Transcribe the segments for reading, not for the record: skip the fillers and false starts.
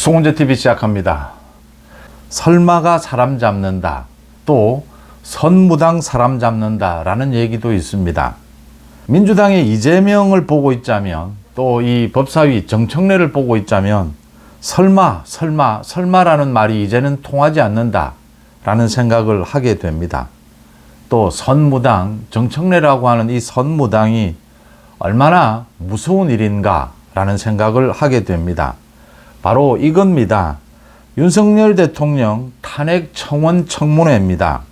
수공제TV 시작합니다. 설마가 사람 잡는다, 또 선무당 사람 잡는다 라는 얘기도 있습니다. 민주당의 이재명을 보고 있자면, 또 이 법사위 정청래를 보고 있자면 설마라는 말이 이제는 통하지 않는다 라는 생각을 하게 됩니다. 또 선무당, 정청래라고 하는 이 선무당이 얼마나 무서운 일인가 라는 생각을 하게 됩니다. 바로 이겁니다. 윤석열 대통령 탄핵 청원 청문회입니다.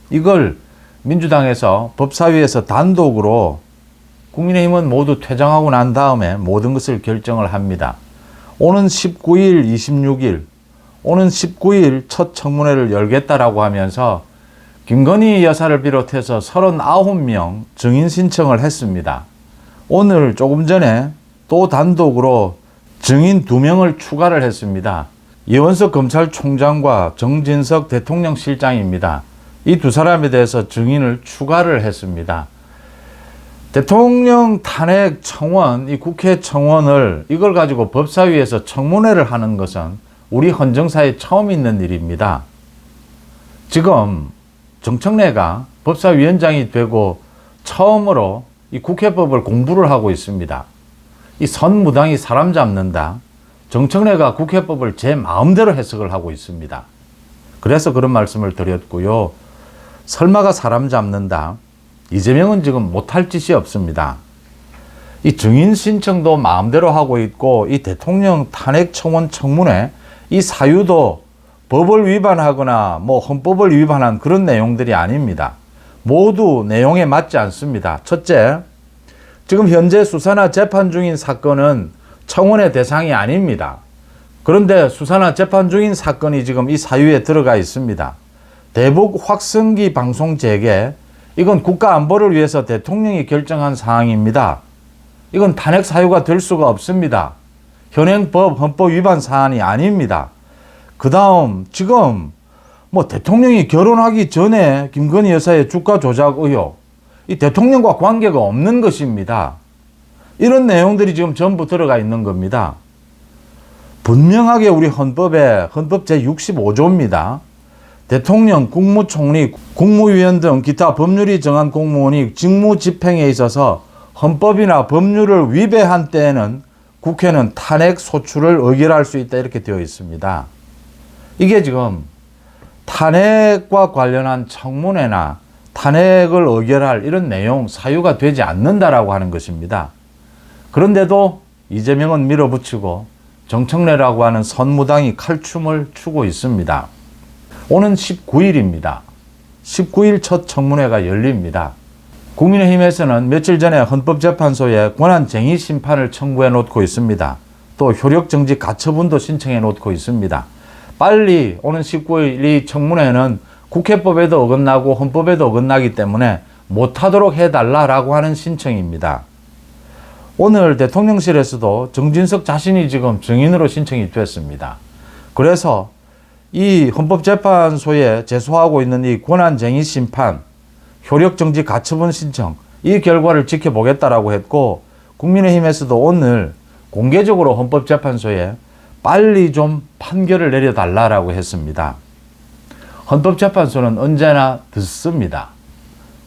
이걸 민주당에서 법사위에서 단독으로, 국민의힘은 모두 퇴장하고 난 다음에 모든 것을 결정을 합니다. 오는 19일, 26일, 오는 19일 첫 청문회를 열겠다라고 하면서 김건희 여사를 비롯해서 39명 증인 신청을 했습니다. 오늘 조금 전에 또 단독으로 증인 2명을 추가를 했습니다. 이원석 검찰총장과 정진석 대통령실장입니다. 이 두 사람에 대해서 증인을 추가를 했습니다. 대통령 탄핵 청원, 이 국회 청원을 이걸 가지고 법사위에서 청문회를 하는 것은 우리 헌정사에 처음 있는 일입니다. 지금 정청래가 법사위원장이 되고 처음으로 이 국회법을 공부를 하고 있습니다. 이 선무당이 사람 잡는다, 정청래가 국회법을 제 마음대로 해석을 하고 있습니다. 그래서 그런 말씀을 드렸고요. 설마가 사람 잡는다, 이재명은 지금 못할 짓이 없습니다. 이 증인 신청도 마음대로 하고 있고, 이 대통령 탄핵 청원 청문회 이 사유도 법을 위반하거나 헌법을 위반한 그런 내용들이 아닙니다. 모두 내용에 맞지 않습니다. 첫째, 지금 현재 수사나 재판 중인 사건은 청원의 대상이 아닙니다. 그런데 수사나 재판 중인 사건이 지금 이 사유에 들어가 있습니다. 대북 확성기 방송 재개, 이건 국가 안보를 위해서 대통령이 결정한 사항입니다. 이건 탄핵 사유가 될 수가 없습니다. 현행법 헌법 위반 사안이 아닙니다. 그 다음, 지금 대통령이 결혼하기 전에 김건희 여사의 주가 조작 의혹, 이 대통령과 관계가 없는 것입니다. 이런 내용들이 지금 전부 들어가 있는 겁니다. 분명하게 우리 헌법에, 헌법 제65조입니다. 대통령, 국무총리, 국무위원 등 기타 법률이 정한 공무원이 직무 집행에 있어서 헌법이나 법률을 위배한 때에는 국회는 탄핵 소추를 의결할 수 있다, 이렇게 되어 있습니다. 이게 지금 탄핵과 관련한 청문회나 탄핵을 의결할 이런 내용, 사유가 되지 않는다라고 하는 것입니다. 그런데도 이재명은 밀어붙이고 정청래라고 하는 선무당이 칼춤을 추고 있습니다. 오는 19일입니다. 19일 첫 청문회가 열립니다. 국민의힘에서는 며칠 전에 헌법재판소에 권한쟁의 심판을 청구해 놓고 있습니다. 또 효력정지 가처분도 신청해 놓고 있습니다. 빨리 오는 19일 이 청문회는 국회법에도 어긋나고 헌법에도 어긋나기 때문에 못하도록 해달라고 하는 신청입니다. 오늘 대통령실에서도 정진석 자신이 지금 증인으로 신청이 됐습니다. 그래서 이 헌법재판소에 제소하고 있는 이 권한쟁의 심판, 효력정지 가처분 신청, 이 결과를 지켜보겠다라고 했고, 국민의힘에서도 오늘 공개적으로 헌법재판소에 빨리 좀 판결을 내려달라고 했습니다. 헌법재판소는 언제나 듣습니다.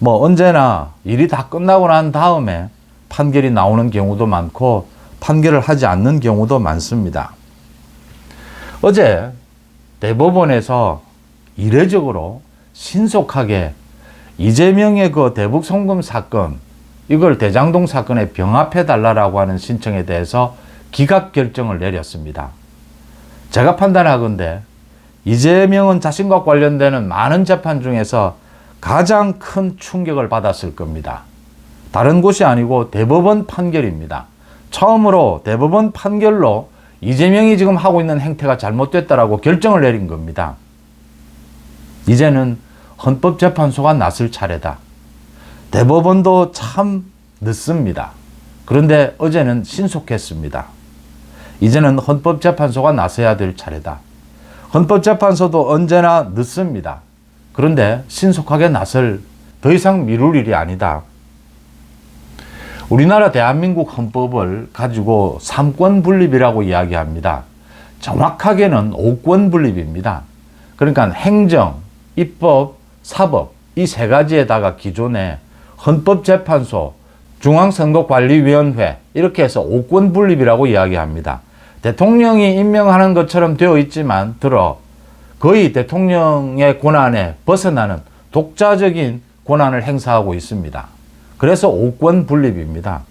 언제나 일이 다 끝나고 난 다음에 판결이 나오는 경우도 많고 판결을 하지 않는 경우도 많습니다. 어제 대법원에서 이례적으로 신속하게 이재명의 그 대북 송금 사건, 이걸 대장동 사건에 병합해 달라고 하는 신청에 대해서 기각 결정을 내렸습니다. 제가 판단하건대 이재명은 자신과 관련되는 많은 재판 중에서 가장 큰 충격을 받았을 겁니다. 다른 곳이 아니고 대법원 판결입니다. 처음으로 대법원 판결로 이재명이 지금 하고 있는 행태가 잘못됐다라고 결정을 내린 겁니다. 이제는 헌법재판소가 나설 차례다. 대법원도 참 늦습니다. 그런데 어제는 신속했습니다. 이제는 헌법재판소가 나서야 될 차례다. 헌법재판소도 언제나 늦습니다. 그런데 신속하게 나설, 더 이상 미룰 일이 아니다. 우리나라 대한민국 헌법을 가지고 삼권 분립이라고 이야기합니다. 정확하게는 오권 분립입니다. 그러니까 행정, 입법, 사법 이 세 가지에다가 기존에 헌법재판소, 중앙선거관리위원회 이렇게 해서 오권 분립이라고 이야기합니다. 대통령이 임명하는 것처럼 되어 있지만 거의 대통령의 권한에 벗어나는 독자적인 권한을 행사하고 있습니다. 그래서 오권 분립입니다.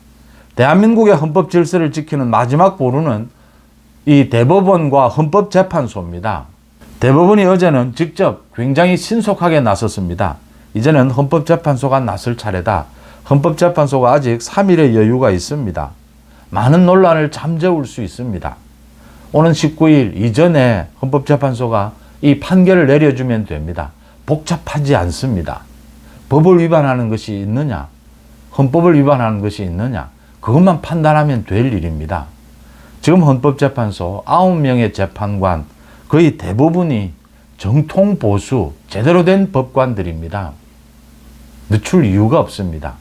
대한민국의 헌법 질서를 지키는 마지막 보루는 이 대법원과 헌법재판소입니다. 대법원이 어제는 직접 굉장히 신속하게 나섰습니다. 이제는 헌법재판소가 나설 차례다. 헌법재판소가 아직 3일의 여유가 있습니다. 많은 논란을 잠재울 수 있습니다. 오는 19일 이전에 헌법재판소가 이 판결을 내려주면 됩니다. 복잡하지 않습니다. 법을 위반하는 것이 있느냐, 헌법을 위반하는 것이 있느냐, 그것만 판단하면 될 일입니다. 지금 헌법재판소 9명의 재판관 거의 대부분이 정통 보수 제대로 된 법관들입니다. 늦출 이유가 없습니다.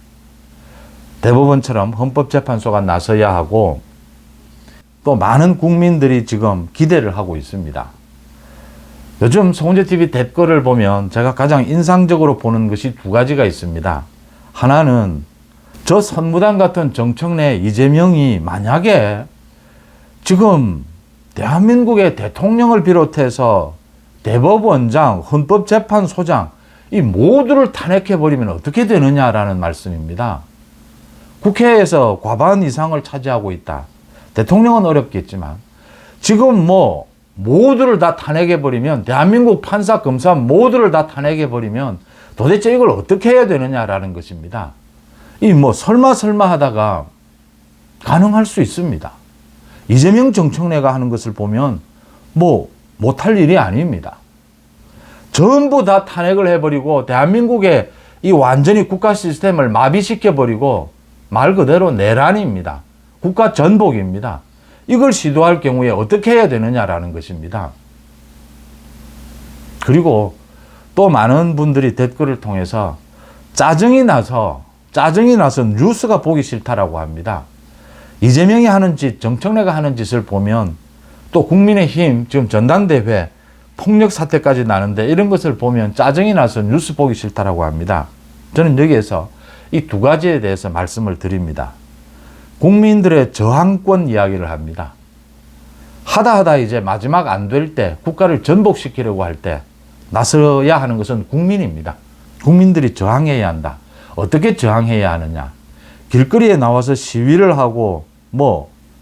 대법원처럼 헌법재판소가 나서야 하고 또 많은 국민들이 지금 기대를 하고 있습니다. 요즘 송은재TV 댓글을 보면 제가 가장 인상적으로 보는 것이 두 가지가 있습니다. 하나는 저 선무당 같은 정청래 이재명이 만약에 지금 대한민국의 대통령을 비롯해서 대법원장, 헌법재판소장 이 모두를 탄핵해버리면 어떻게 되느냐라는 말씀입니다. 국회에서 과반 이상을 차지하고 있다. 대통령은 어렵겠지만 지금 모두를 다 탄핵해버리면 대한민국 판사, 검사 모두를 다 탄핵해버리면 도대체 이걸 어떻게 해야 되느냐라는 것입니다. 설마 하다가 가능할 수 있습니다. 이재명 정청래가 하는 것을 보면 못할 일이 아닙니다. 전부 다 탄핵을 해버리고 대한민국의 이 완전히 국가 시스템을 마비시켜버리고 말 그대로 내란입니다. 국가 전복입니다. 이걸 시도할 경우에 어떻게 해야 되느냐라는 것입니다. 그리고 또 많은 분들이 댓글을 통해서 짜증이 나서 뉴스가 보기 싫다라고 합니다. 이재명이 하는 짓, 정청래가 하는 짓을 보면 또 국민의힘 지금 전당대회 폭력 사태까지 나는데 이런 것을 보면 짜증이 나서 뉴스 보기 싫다라고 합니다. 저는 여기에서 이 두 가지에 대해서 말씀을 드립니다. 국민들의 저항권 이야기를 합니다. 하다 이제 마지막 안 될 때 국가를 전복시키려고 할 때 나서야 하는 것은 국민입니다. 국민들이 저항해야 한다. 어떻게 저항해야 하느냐? 길거리에 나와서 시위를 하고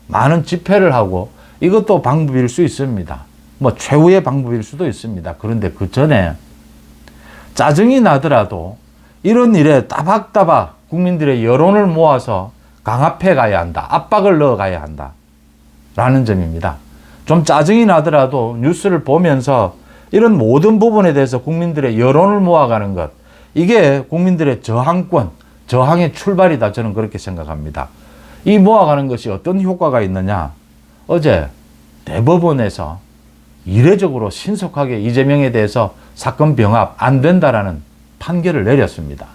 많은 집회를 하고 이것도 방법일 수 있습니다. 최후의 방법일 수도 있습니다. 그런데 그 전에 짜증이 나더라도 이런 일에 따박따박 국민들의 여론을 모아서 강압해 가야 한다. 압박을 넣어 가야 한다. 라는 점입니다. 좀 짜증이 나더라도 뉴스를 보면서 이런 모든 부분에 대해서 국민들의 여론을 모아가는 것, 이게 국민들의 저항권, 저항의 출발이다. 저는 그렇게 생각합니다. 이 모아가는 것이 어떤 효과가 있느냐? 어제 대법원에서 이례적으로 신속하게 이재명에 대해서 사건 병합 안 된다라는 판결을 내렸습니다.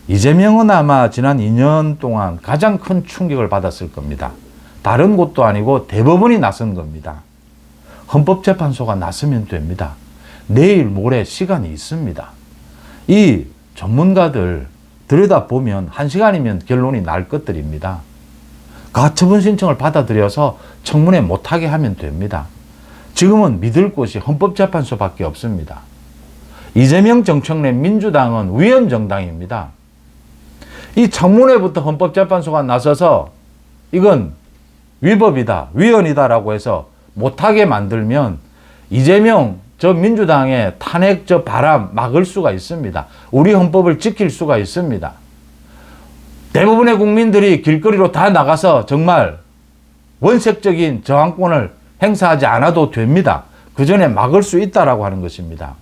이재명은 아마 지난 2년 동안 가장 큰 충격을 받았을 겁니다. 다른 곳도 아니고 대법원이 나선 겁니다. 헌법재판소가 나서면 됩니다. 내일 모레 시간이 있습니다. 이 전문가들 들여다보면 1시간이면 결론이 날 것들입니다. 가처분 신청을 받아들여서 청문회 못하게 하면 됩니다. 지금은 믿을 곳이 헌법재판소밖에 없습니다. 이재명 정청래 민주당은 위헌정당입니다. 이 청문회부터 헌법재판소가 나서서 이건 위법이다, 위헌이다라고 해서 못하게 만들면 이재명 저 민주당의 탄핵 저 바람 막을 수가 있습니다. 우리 헌법을 지킬 수가 있습니다. 대부분의 국민들이 길거리로 다 나가서 정말 원색적인 저항권을 행사하지 않아도 됩니다. 그 전에 막을 수 있다라고 하는 것입니다.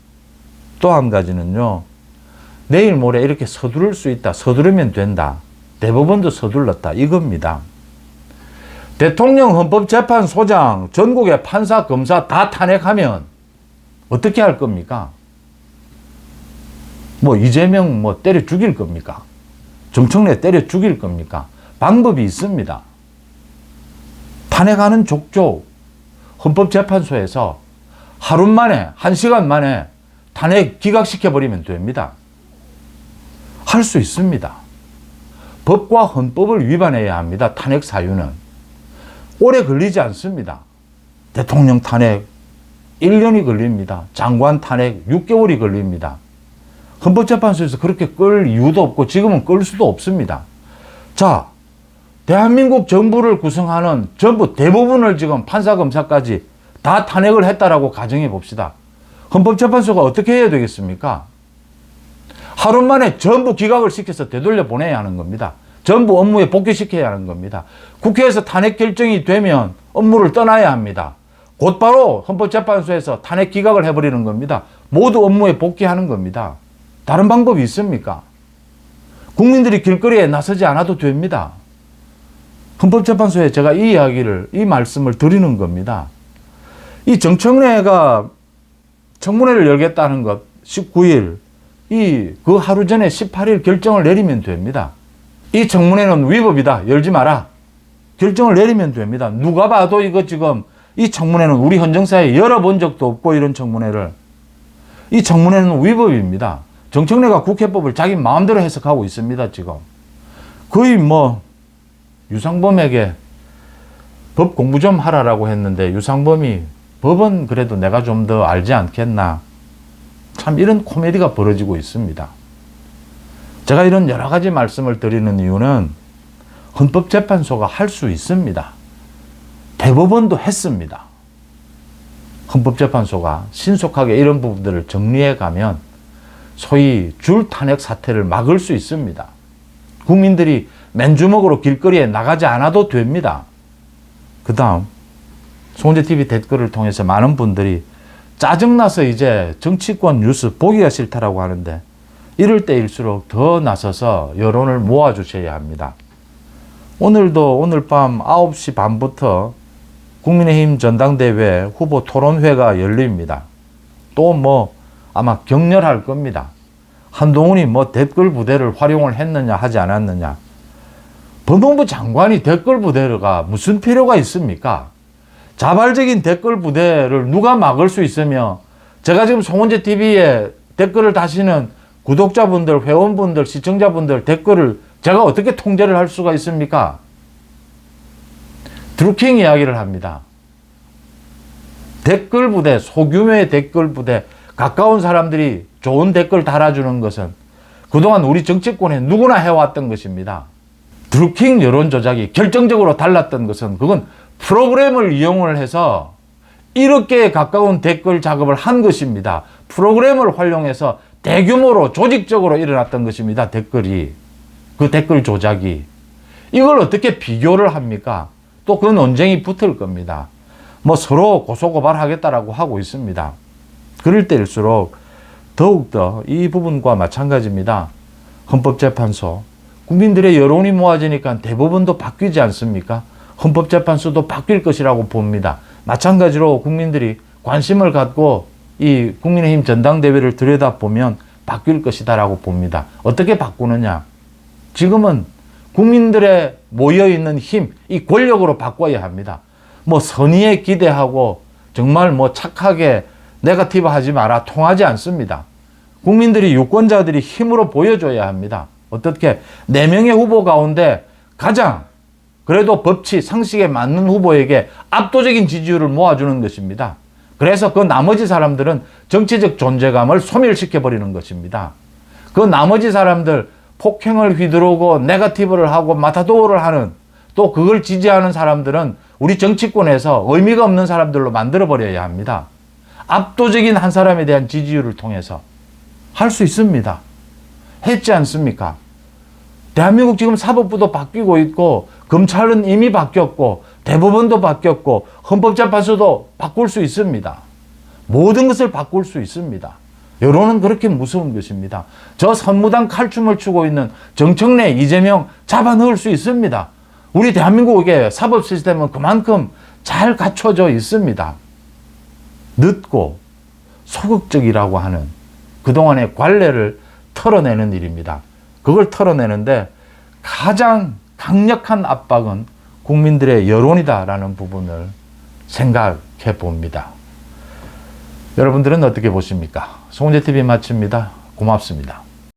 또 한 가지는요. 내일 모레 이렇게 서두를 수 있다. 서두르면 된다. 대법원도 서둘렀다. 이겁니다. 대통령, 헌법재판소장, 전국의 판사, 검사 다 탄핵하면 어떻게 할 겁니까? 이재명 때려 죽일 겁니까? 정청래 때려 죽일 겁니까? 방법이 있습니다. 탄핵하는 족족, 헌법재판소에서 하루 만에, 1시간 만에 탄핵 기각시켜버리면 됩니다. 할 수 있습니다. 법과 헌법을 위반해야 합니다. 탄핵 사유는. 오래 걸리지 않습니다. 대통령 탄핵 1년이 걸립니다. 장관 탄핵 6개월이 걸립니다. 헌법재판소에서 그렇게 끌 이유도 없고 지금은 끌 수도 없습니다. 자, 대한민국 정부를 구성하는 전부 대부분을 지금 판사, 검사까지 다 탄핵을 했다라고 가정해 봅시다. 헌법재판소가 어떻게 해야 되겠습니까? 하루 만에 전부 기각을 시켜서 되돌려 보내야 하는 겁니다. 전부 업무에 복귀시켜야 하는 겁니다. 국회에서 탄핵 결정이 되면 업무를 떠나야 합니다. 곧바로 헌법재판소에서 탄핵 기각을 해버리는 겁니다. 모두 업무에 복귀하는 겁니다. 다른 방법이 있습니까? 국민들이 길거리에 나서지 않아도 됩니다. 헌법재판소에 제가 이 말씀을 드리는 겁니다. 이 정청래가 청문회를 열겠다는 것 19일, 그 하루 전에 18일 결정을 내리면 됩니다. 이 청문회는 위법이다. 열지 마라. 결정을 내리면 됩니다. 누가 봐도 이거 지금 이 청문회는 우리 헌정사에 열어본 적도 없고 이런 청문회를. 이 청문회는 위법입니다. 정청래가 국회법을 자기 마음대로 해석하고 있습니다. 지금. 거의 유상범에게 법 공부 좀 하라라고 했는데 유상범이 법은 그래도 내가 좀 더 알지 않겠나. 참 이런 코미디가 벌어지고 있습니다. 제가 이런 여러 가지 말씀을 드리는 이유는 헌법재판소가 할 수 있습니다. 대법원도 했습니다. 헌법재판소가 신속하게 이런 부분들을 정리해 가면 소위 줄 탄핵 사태를 막을 수 있습니다. 국민들이 맨주먹으로 길거리에 나가지 않아도 됩니다. 그 다음 송은재TV 댓글을 통해서 많은 분들이 짜증나서 이제 정치권 뉴스 보기가 싫다라고 하는데 이럴 때일수록 더 나서서 여론을 모아주셔야 합니다. 오늘도 오늘 밤 9시 반부터 국민의힘 전당대회 후보 토론회가 열립니다. 또 아마 격렬할 겁니다. 한동훈이 댓글 부대를 활용을 했느냐 하지 않았느냐. 법무부 장관이 댓글 부대가 무슨 필요가 있습니까? 자발적인 댓글 부대를 누가 막을 수 있으며 제가 지금 송은재TV에 댓글을 다시는 구독자분들, 회원분들, 시청자분들 댓글을 제가 어떻게 통제를 할 수가 있습니까? 드루킹 이야기를 합니다. 댓글 부대, 소규모의 댓글 부대, 가까운 사람들이 좋은 댓글 달아주는 것은 그동안 우리 정치권에 누구나 해왔던 것입니다. 드루킹 여론 조작이 결정적으로 달랐던 것은 그건 프로그램을 이용을 해서 1억 개에 가까운 댓글 작업을 한 것입니다. 프로그램을 활용해서 대규모로 조직적으로 일어났던 것입니다. 댓글이. 그 댓글 조작이. 이걸 어떻게 비교를 합니까? 또 그 논쟁이 붙을 겁니다. 서로 고소고발하겠다라고 하고 있습니다. 그럴 때일수록 더욱더 이 부분과 마찬가지입니다. 헌법재판소. 국민들의 여론이 모아지니까 대법원도 바뀌지 않습니까? 헌법재판소도 바뀔 것이라고 봅니다. 마찬가지로 국민들이 관심을 갖고 이 국민의힘 전당대회를 들여다보면 바뀔 것이다라고 봅니다. 어떻게 바꾸느냐? 지금은 국민들의 모여있는 힘, 이 권력으로 바꿔야 합니다. 선의에 기대하고 정말 착하게 네거티브 하지 마라 통하지 않습니다. 국민들이 유권자들이 힘으로 보여줘야 합니다. 어떻게 4명의 후보 가운데 가장 그래도 법치, 상식에 맞는 후보에게 압도적인 지지율을 모아주는 것입니다. 그래서 그 나머지 사람들은 정치적 존재감을 소멸시켜버리는 것입니다. 그 나머지 사람들 폭행을 휘두르고 네거티브를 하고 마타도어를 하는 또 그걸 지지하는 사람들은 우리 정치권에서 의미가 없는 사람들로 만들어버려야 합니다. 압도적인 한 사람에 대한 지지율을 통해서 할 수 있습니다. 했지 않습니까? 대한민국 지금 사법부도 바뀌고 있고 검찰은 이미 바뀌었고 대법원도 바뀌었고 헌법재판소도 바꿀 수 있습니다. 모든 것을 바꿀 수 있습니다. 여론은 그렇게 무서운 것입니다. 저 선무당 칼춤을 추고 있는 정청래, 이재명 잡아 넣을 수 있습니다. 우리 대한민국의 사법 시스템은 그만큼 잘 갖춰져 있습니다. 늦고 소극적이라고 하는 그동안의 관례를 털어내는 일입니다. 그걸 털어내는데 가장 강력한 압박은 국민들의 여론이다라는 부분을 생각해 생각해 봅니다. 여러분들은 어떻게 보십니까? 송은재TV 마칩니다. 고맙습니다.